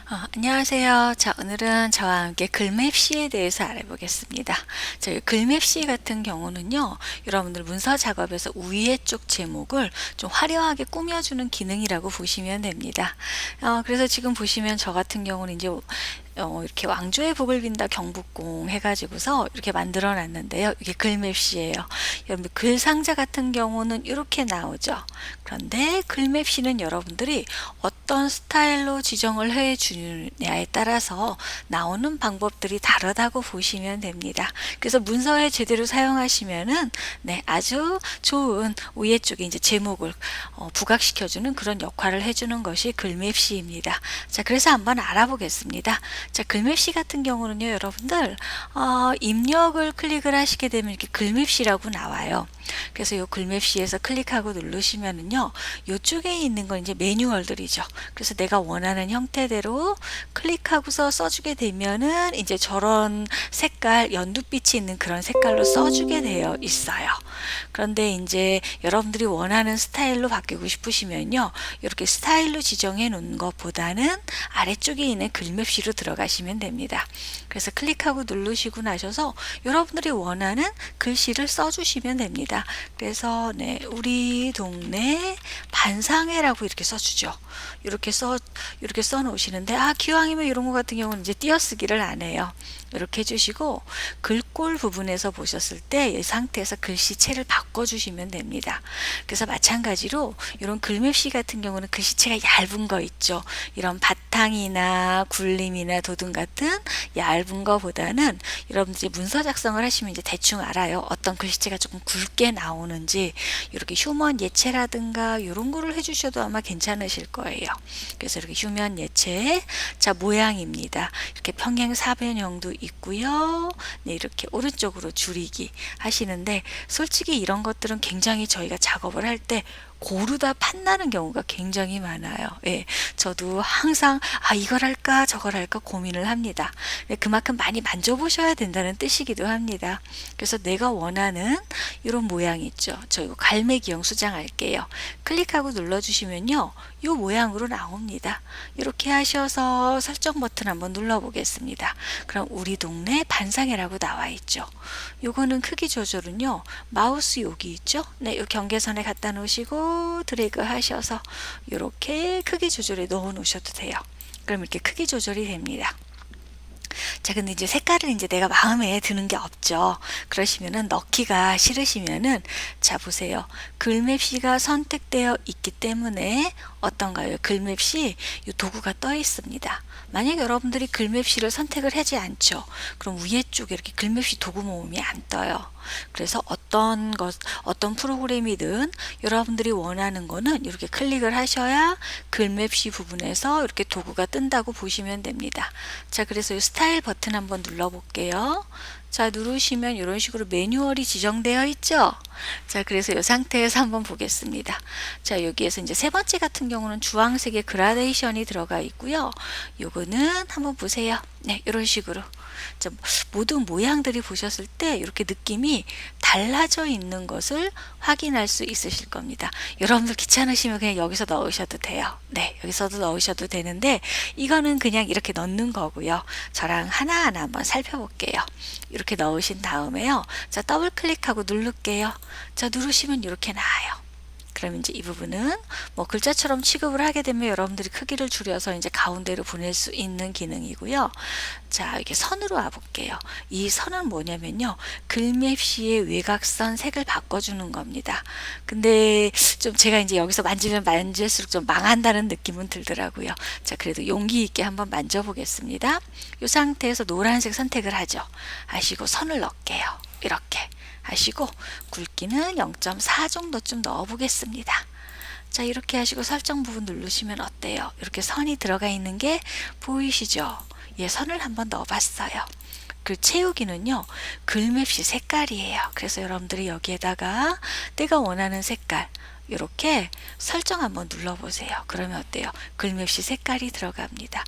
안녕하세요. 자, 오늘은 저와 함께 글맵시에 대해서 알아보겠습니다. 자, 이 글맵시 같은 경우는요, 여러분들 문서 작업에서 위에 쪽 제목을 좀 화려하게 꾸며주는 기능이라고 보시면 됩니다. 그래서 지금 보시면 저 같은 경우는 이제 이렇게 왕조의 복을 빈다 경복궁 해가지고서 이렇게 만들어 놨는데요. 이게 글맵시예요. 여러분 글 상자 같은 경우는 이렇게 나오죠. 그런데 글맵시는 여러분들이 어떤 스타일로 지정을 해 주느냐에 따라서 나오는 방법들이 다르다고 보시면 됩니다. 그래서 문서에 제대로 사용하시면은 네, 아주 좋은 위에 쪽에 이제 제목을 부각시켜주는 그런 역할을 해주는 것이 글맵시입니다. 자, 그래서 한번 알아보겠습니다. 자, 글맵시 같은 경우는요, 여러분들, 입력을 클릭을 하시게 되면 이렇게 글맵시라고 나와요. 그래서 이 글맵시에서 클릭하고 누르시면은요, 이쪽에 있는 건 이제 매뉴얼들이죠. 그래서 내가 원하는 형태대로 클릭하고서 써주게 되면은 이제 저런 색깔, 연두빛이 있는 그런 색깔로 써주게 되어 있어요. 그런데 이제 여러분들이 원하는 스타일로 바뀌고 싶으시면요, 이렇게 스타일로 지정해 놓은 것보다는 아래쪽에 있는 글맵시로 들어가시면 됩니다. 그래서 클릭하고 누르시고 나셔서 여러분들이 원하는 글씨를 써주시면 됩니다. 그래서 네, 우리 동네 반상회라고 이렇게 써주죠. 이렇게 써 놓으시는데, 기왕이면 이런 거 같은 경우는 이제 띄어쓰기를 안 해요. 이렇게 해주시고 글꼴 부분에서 보셨을 때 이 상태에서 글씨체를 바꿔주시면 됩니다. 그래서 마찬가지로 이런 글맵시 같은 경우는 글씨체가 얇은 거 있죠. 이런 바탕이나 굴림이나 도등 같은 얇은 거보다는 여러분들이 문서 작성을 하시면 이제 대충 알아요. 어떤 글씨체가 조금 굵게 나오는지. 이렇게 휴먼 예체라든가 이런 거를 해주셔도 아마 괜찮으실 거예요. 그래서 이렇게 휴먼 예체, 자, 모양입니다. 이렇게 평행사변형도 있고요. 네, 이렇게 오른쪽으로 줄이기 하시는데, 솔직히 이런 것들은 굉장히 저희가 작업을 할 때 고르다 판나는 경우가 굉장히 많아요. 예, 저도 항상 이걸 할까 저걸 할까 고민을 합니다. 그만큼 많이 만져보셔야 된다는 뜻이기도 합니다. 그래서 내가 원하는 이런 모양 있죠. 저 이거 갈매기형 수정할게요. 클릭하고 눌러주시면요, 이 모양으로 나옵니다. 이렇게 하셔서 설정 버튼 한번 눌러보겠습니다. 그럼 우리 동네 반상회라고 나와 있죠. 요거는 크기 조절은요, 마우스 여기 있죠. 네, 요 경계선에 갖다 놓으시고 드래그 하셔서 이렇게 크기 조절에 넣어 놓으셔도 돼요. 그럼 이렇게 크기 조절이 됩니다. 자, 근데 이제 색깔을 이제 내가 마음에 드는 게 없죠. 그러시면은 넣기가 싫으시면은, 자, 보세요. 글맵시가 선택되어 있기 때문에 어떤가요? 글맵시 이 도구가 떠 있습니다. 만약 여러분들이 글맵시를 선택을 하지 않죠. 그럼 위에 쪽에 이렇게 글맵시 도구 모음이 안 떠요. 그래서 어떤 프로그램이든 여러분들이 원하는 거는 이렇게 클릭을 하셔야 글맵시 부분에서 이렇게 도구가 뜬다고 보시면 됩니다. 자, 그래서 이 스타일 버튼 한번 눌러볼게요. 자, 누르시면 이런 식으로 매뉴얼이 지정되어 있죠. 자, 그래서 이 상태에서 한번 보겠습니다. 자, 여기에서 이제 세 번째 같은 경우는 주황색의 그라데이션이 들어가 있고요. 요거는 한번 보세요. 네, 이런 식으로. 자, 모든 모양들이 보셨을 때 이렇게 느낌이 달라져 있는 것을 확인할 수 있으실 겁니다. 여러분들 귀찮으시면 그냥 여기서 넣으셔도 돼요. 네, 여기서도 넣으셔도 되는데, 이거는 그냥 이렇게 넣는 거고요. 저랑 하나하나 한번 살펴볼게요. 이렇게 넣으신 다음에요. 자, 더블 클릭하고 누를게요. 자, 누르시면 이렇게 나와요. 그럼 이제 이 부분은 뭐 글자처럼 취급을 하게 되면 여러분들이 크기를 줄여서 이제 가운데로 보낼 수 있는 기능이고요. 자, 이렇게 선으로 와볼게요. 이 선은 뭐냐면요, 글맵시의 외곽선 색을 바꿔주는 겁니다. 근데 좀 제가 이제 여기서 만지면 만질수록 좀 망한다는 느낌은 들더라고요. 자, 그래도 용기 있게 한번 만져보겠습니다. 이 상태에서 노란색 선택을 하시고 선을 넣을게요. 이렇게 하시고 굵기는 0.4 정도쯤 넣어 보겠습니다. 자, 이렇게 하시고 설정 부분 누르시면 어때요? 이렇게 선이 들어가 있는 게 보이시죠? 예, 선을 한번 넣어 봤어요. 그 채우기는요, 글맵시 색깔이에요. 그래서 여러분들이 여기에다가 내가 원하는 색깔 이렇게 설정 한번 눌러보세요. 그러면 어때요? 글맵시 색깔이 들어갑니다.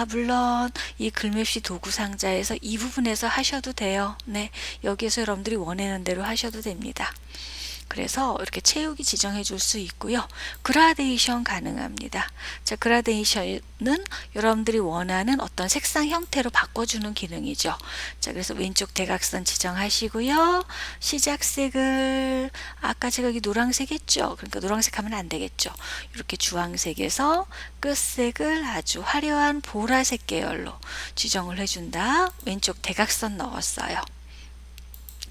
물론 이 글맵시 도구 상자에서 이 부분에서 하셔도 돼요. 네, 여기에서 여러분들이 원하는 대로 하셔도 됩니다. 그래서 이렇게 채우기 지정해 줄 수 있고요. 그라데이션 가능합니다. 자, 그라데이션은 여러분들이 원하는 어떤 색상 형태로 바꿔주는 기능이죠. 자, 그래서 왼쪽 대각선 지정하시고요. 시작색을 아까 제가 여기 노란색 했죠. 그러니까 노란색 하면 안 되겠죠. 이렇게 주황색에서 끝색을 아주 화려한 보라색 계열로 지정을 해준다. 왼쪽 대각선 넣었어요.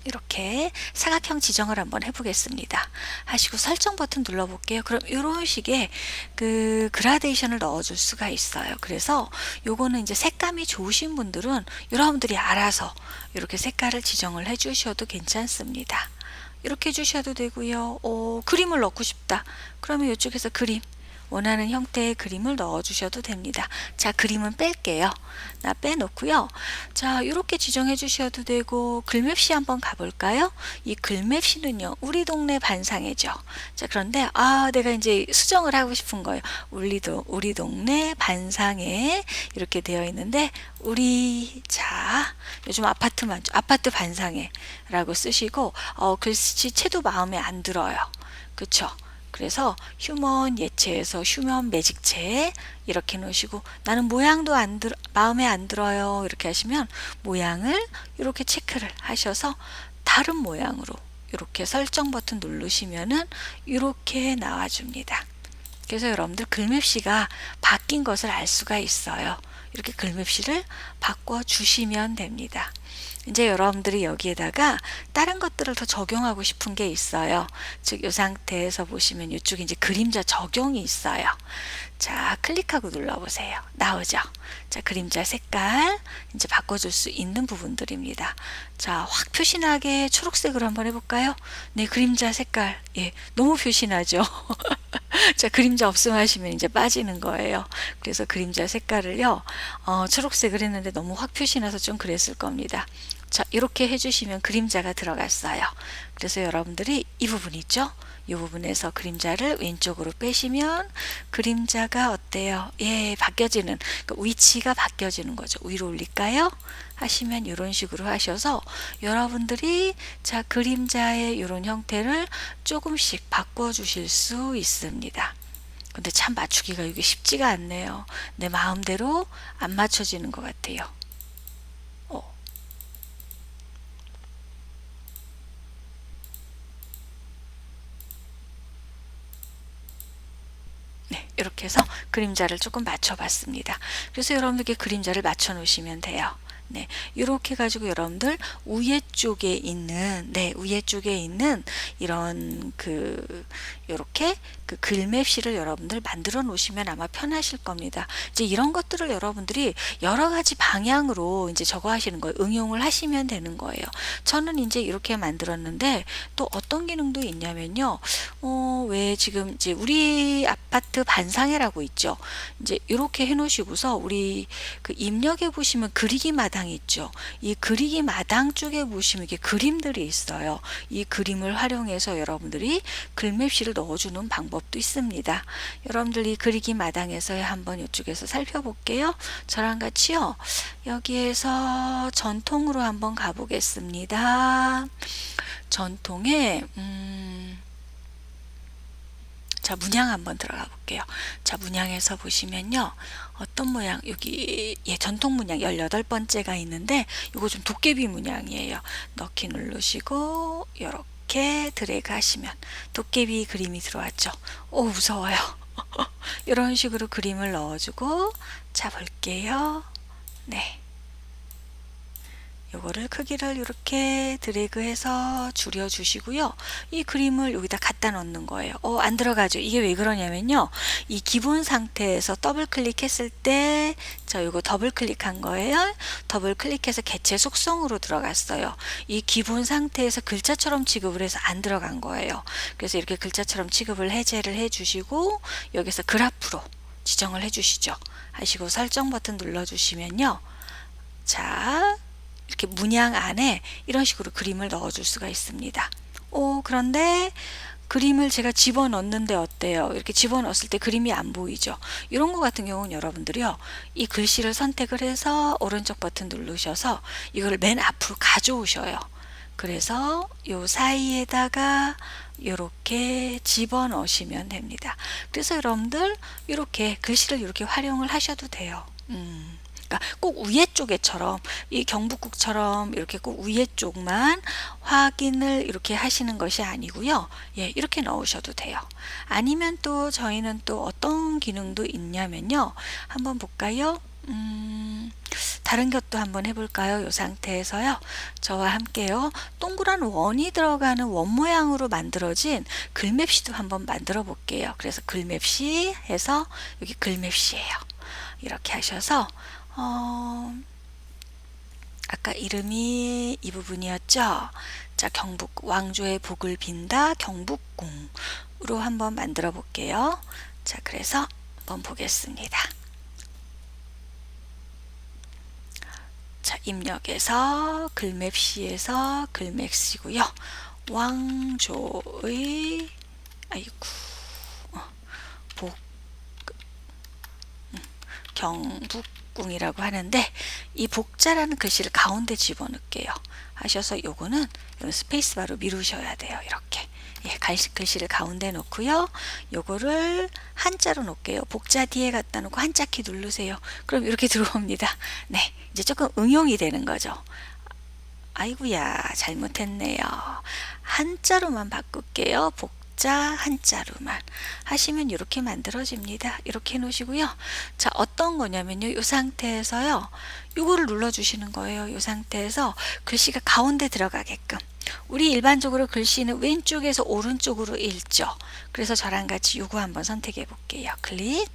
이렇게 사각형 지정을 한번 해보겠습니다. 하시고 설정 버튼 눌러볼게요. 그럼 이런 식의 그 그라데이션을 넣어줄 수가 있어요. 그래서 요거는 이제 색감이 좋으신 분들은 여러분들이 알아서 이렇게 색깔을 지정을 해주셔도 괜찮습니다. 이렇게 해주셔도 되고요. 그림을 넣고 싶다. 그러면 이쪽에서 그림 원하는 형태의 그림을 넣어 주셔도 됩니다. 자, 그림은 뺄게요. 나 빼놓고요. 자, 이렇게 지정해 주셔도 되고 글맵시 한번 가볼까요? 이 글맵시는요, 우리 동네 반상회죠. 자, 그런데 내가 이제 수정을 하고 싶은 거예요. 우리 동네 반상회 이렇게 되어 있는데 요즘 아파트 많죠. 아파트 반상회라고 쓰시고 글씨체도 마음에 안 들어요. 그쵸? 그래서 휴먼 예체에서 휴먼 매직체 이렇게 놓으시고 나는 모양도 마음에 안 들어요. 이렇게 하시면 모양을 이렇게 체크를 하셔서 다른 모양으로 이렇게 설정 버튼 누르시면은 이렇게 나와줍니다. 그래서 여러분들 글맵시가 바뀐 것을 알 수가 있어요. 이렇게 글맵시를 바꿔주시면 됩니다. 이제 여러분들이 여기에다가 다른 것들을 더 적용하고 싶은 게 있어요. 즉, 이 상태에서 보시면 이쪽에 이제 그림자 적용이 있어요. 자, 클릭하고 눌러보세요. 나오죠? 자, 그림자 색깔 이제 바꿔줄 수 있는 부분들입니다. 자, 확 표시나게 초록색으로 한번 해볼까요? 네, 그림자 색깔. 예, 너무 표시나죠? 자, 그림자 없음 하시면 이제 빠지는 거예요. 그래서 그림자 색깔을요, 초록색을 했는데 너무 확 표시나서 좀 그랬을 겁니다. 자, 이렇게 해주시면 그림자가 들어갔어요. 그래서 여러분들이 이 부분 있죠? 이 부분에서 그림자를 왼쪽으로 빼시면 그림자가 어때요? 예, 바뀌어지는, 그러니까 위치가 바뀌어지는 거죠. 위로 올릴까요? 하시면 이런 식으로 하셔서 여러분들이 자, 그림자의 이런 형태를 조금씩 바꿔주실 수 있습니다. 근데 참 맞추기가 이게 쉽지가 않네요. 내 마음대로 안 맞춰지는 것 같아요. 네, 이렇게 해서 그림자를 조금 맞춰봤습니다. 그래서 여러분들께 그림자를 맞춰 놓으시면 돼요. 네, 이렇게 가지고 여러분들 위에 쪽에 있는 이런 요렇게 그 글맵시를 여러분들 만들어 놓으시면 아마 편하실 겁니다. 이제 이런 것들을 여러분들이 여러 가지 방향으로 이제 저거 하시는 거예요. 응용을 하시면 되는 거예요. 저는 이제 이렇게 만들었는데 또 어떤 기능도 있냐면요. 왜 지금 이제 우리 아파트 반상회라고 있죠. 이제 이렇게 해 놓으시고서 우리 그 입력해 보시면 그리기 마당 있죠. 이 그리기 마당 쪽에 보시면 이게 그림들이 있어요. 이 그림을 활용해서 여러분들이 글맵시를 넣어주는 방법도 있습니다. 여러분들 이 그리기 마당에서 한번 이쪽에서 살펴볼게요. 저랑 같이요. 여기에서 전통으로 한번 가보겠습니다. 전통에 자, 문양 한번 들어가 볼게요. 자, 문양에서 보시면요. 어떤 모양, 여기, 전통 문양 18번째가 있는데, 이거 좀 도깨비 문양이에요. 넣기 누르시고, 이렇게 드래그 하시면, 도깨비 그림이 들어왔죠. 오, 무서워요. 이런 식으로 그림을 넣어주고, 자, 볼게요. 네. 요거를 크기를 이렇게 드래그해서 줄여 주시고요. 이 그림을 여기다 갖다 넣는 거예요. 안 들어가죠. 이게 왜 그러냐면요. 이 기본 상태에서 더블 클릭했을 때 요거 더블 클릭한 거예요. 더블 클릭해서 개체 속성으로 들어갔어요. 이 기본 상태에서 글자처럼 취급을 해서 안 들어간 거예요. 그래서 이렇게 글자처럼 취급을 해제를 해 주시고 여기서 그래프로 지정을 해 주시죠. 하시고 설정 버튼 눌러 주시면요. 자, 이렇게 문양 안에 이런 식으로 그림을 넣어줄 수가 있습니다. 그런데 그림을 제가 집어넣는데 어때요? 이렇게 집어넣었을 때 그림이 안 보이죠? 이런 거 같은 경우는 여러분들이요. 이 글씨를 선택을 해서 오른쪽 버튼 누르셔서 이거를 맨 앞으로 가져오셔요. 그래서 요 사이에다가 이렇게 집어넣으시면 됩니다. 그래서 여러분들 이렇게 글씨를 이렇게 활용을 하셔도 돼요. 그러니까 꼭 위에 쪽에처럼 이 경북국처럼 이렇게 꼭 위에 쪽만 확인을 이렇게 하시는 것이 아니고요. 예, 이렇게 넣으셔도 돼요. 아니면 또 저희는 또 어떤 기능도 있냐면요. 한번 볼까요? 다른 것도 한번 해볼까요? 이 상태에서요. 저와 함께요. 동그란 원이 들어가는 원 모양으로 만들어진 글맵시도 한번 만들어 볼게요. 그래서 글맵시 해서 여기 글맵시예요. 이렇게 하셔서 아까 이름이 이 부분이었죠. 자, 경북 왕조의 복을 빈다 경북궁으로 한번 만들어 볼게요. 자, 그래서 한번 보겠습니다. 자, 입력에서 글맵시에서 글맵시고요. 왕조의 아이고 복 경북궁이라고 하는데 이 복자라는 글씨를 가운데 집어넣을게요. 하셔서 요거는 스페이스바로 미루셔야 돼요. 이렇게 예, 글씨를 가운데 놓고요. 요거를 한자로 놓을게요. 복자 뒤에 갖다 놓고 한자 키 누르세요. 그럼 이렇게 들어옵니다. 네, 이제 조금 응용이 되는 거죠. 아이고야, 잘못했네요. 한자로만 바꿀게요. 복자 한자로만 하시면 이렇게 만들어집니다. 이렇게 해 놓으시고요. 자, 어떤 거냐면요. 이 상태에서요. 요거를 눌러 주시는 거예요. 이 상태에서 글씨가 가운데 들어가게끔. 우리 일반적으로 글씨는 왼쪽에서 오른쪽으로 읽죠. 그래서 저랑 같이 요거 한번 선택해 볼게요. 클릭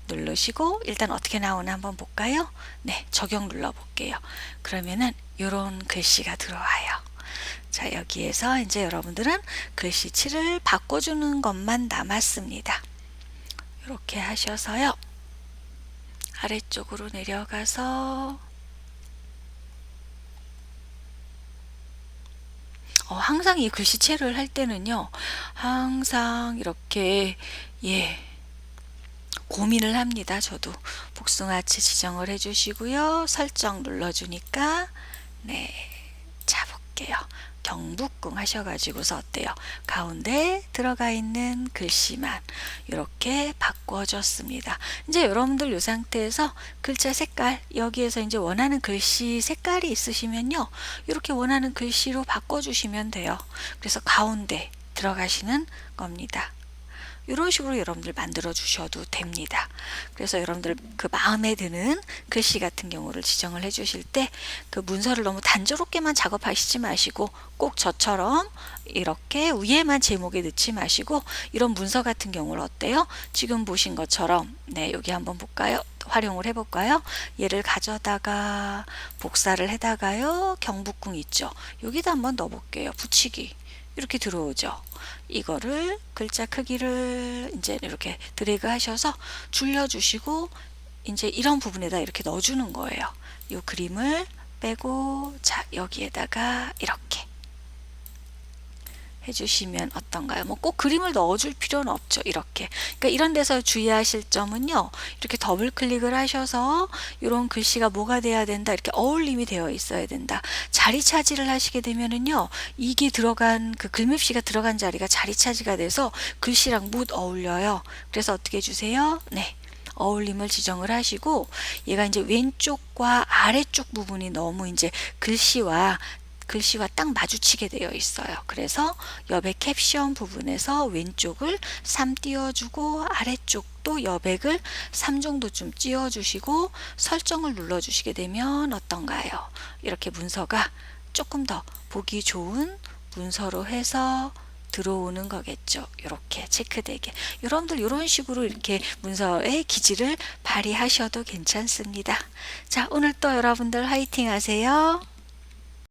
누르시고 일단 어떻게 나오나 한번 볼까요? 네, 적용 눌러 볼게요. 그러면은 요런 글씨가 들어와요. 자, 여기에서 이제 여러분들은 글씨체를 바꿔주는 것만 남았습니다. 이렇게 하셔서요. 아래쪽으로 내려가서 항상 이 글씨체를 할 때는요. 항상 이렇게 예 고민을 합니다. 저도 복숭아채 지정을 해주시고요. 설정 눌러주니까 네, 자 볼게요. 경북궁 하셔가지고서 어때요? 가운데 들어가 있는 글씨만 이렇게 바꿔줬습니다. 이제 여러분들 이 상태에서 글자 색깔 여기에서 이제 원하는 글씨 색깔이 있으시면요. 이렇게 원하는 글씨로 바꿔주시면 돼요. 그래서 가운데 들어가시는 겁니다. 이런 식으로 여러분들 만들어 주셔도 됩니다. 그래서 여러분들 그 마음에 드는 글씨 같은 경우를 지정을 해 주실 때 그 문서를 너무 단조롭게만 작업하시지 마시고 꼭 저처럼 이렇게 위에만 제목에 넣지 마시고 이런 문서 같은 경우는 어때요? 지금 보신 것처럼 네, 여기 한번 볼까요? 활용을 해볼까요? 얘를 가져다가 복사를 해다가요. 경북궁 있죠? 여기다 한번 넣어볼게요. 붙이기. 이렇게 들어오죠. 이거를 글자 크기를 이제 이렇게 드래그 하셔서 줄여주시고 이제 이런 부분에다 이렇게 넣어주는 거예요. 이 그림을 빼고 자 여기에다가 이렇게 해주시면 어떤가요? 뭐 꼭 그림을 넣어줄 필요는 없죠. 이렇게. 그러니까 이런 데서 주의하실 점은요. 이렇게 더블 클릭을 하셔서 이런 글씨가 뭐가 돼야 된다. 이렇게 어울림이 되어 있어야 된다. 자리 차지를 하시게 되면은요. 이게 들어간 그 글맵시가 들어간 자리가 자리 차지가 돼서 글씨랑 못 어울려요. 그래서 어떻게 해주세요? 네. 어울림을 지정을 하시고 얘가 이제 왼쪽과 아래쪽 부분이 너무 이제 글씨와 딱 마주치게 되어 있어요. 그래서 여백 캡션 부분에서 왼쪽을 3 띄워주고 아래쪽도 여백을 3 정도쯤 띄워주시고 설정을 눌러주시게 되면 어떤가요? 이렇게 문서가 조금 더 보기 좋은 문서로 해서 들어오는 거겠죠. 이렇게 체크되게. 여러분들 이런 식으로 이렇게 문서의 기질을 발휘하셔도 괜찮습니다. 자, 오늘 또 여러분들 화이팅 하세요.